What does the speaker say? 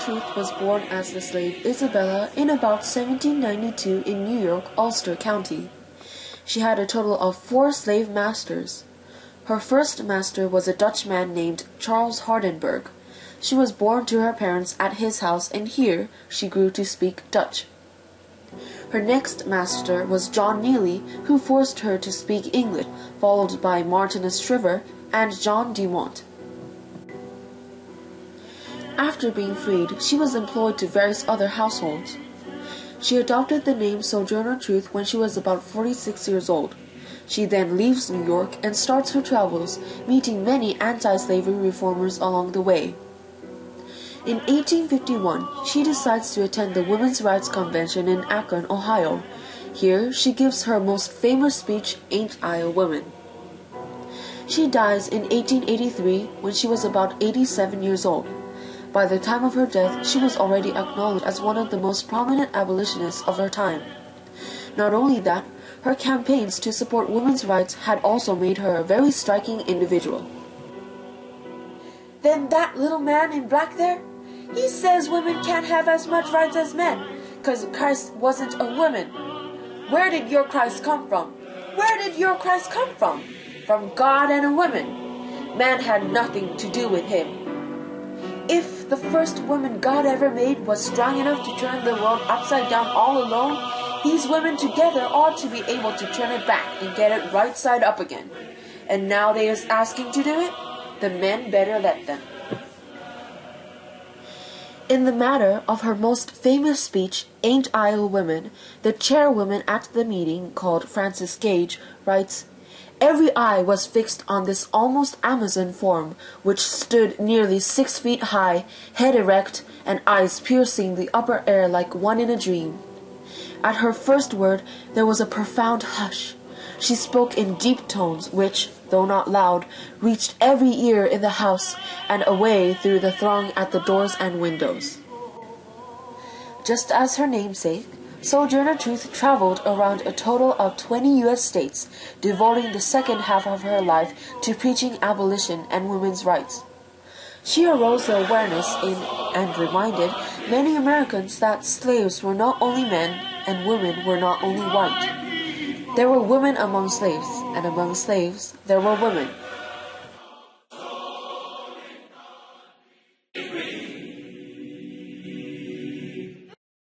Truth was born as the slave Isabella in about 1792 in New York, Ulster County. She had a total of 4 slave masters. Her first master was a Dutchman named Charles Hardenberg. She was born to her parents at his house, and here she grew to speak Dutch. Her next master was John Neely, who forced her to speak English, followed by Martinus Shriver and John Dumont. After being freed, she was employed to various other households. She adopted the name Sojourner Truth when she was about 46 years old. She then leaves New York and starts her travels, meeting many anti-slavery reformers along the way. In 1851, she decides to attend the Women's Rights Convention in Akron, Ohio. Here, she gives her most famous speech, Ain't I a Woman? She dies in 1883 when she was about 87 years old. By the time of her death, she was already acknowledged as one of the most prominent abolitionists of her time. Not only that, her campaigns to support women's rights had also made her a very striking individual. Then that little man in black there? He says women can't have as much rights as men, 'cause Christ wasn't a woman. Where did your Christ come from? Where did your Christ come from? From God and a woman. Man had nothing to do with him. If the first woman God ever made was strong enough to turn the world upside down all alone, these women together ought to be able to turn it back and get it right side up again. And now they is asking to do it? The men better let them. In the matter of her most famous speech, Ain't I a Woman, the chairwoman at the meeting, called Frances Gage, writes, "Every eye was fixed on this almost Amazon form, which stood nearly 6 feet high, head erect, and eyes piercing the upper air like one in a dream. At her first word there was a profound hush. She spoke in deep tones, which, though not loud, reached every ear in the house and away through the throng at the doors and windows." Just as her namesake, Sojourner Truth traveled around a total of 20 U.S. states, devoting the second half of her life to preaching abolition and women's rights. She arose the awareness in and reminded many Americans that slaves were not only men and women were not only white. There were women among slaves, and among slaves there were women,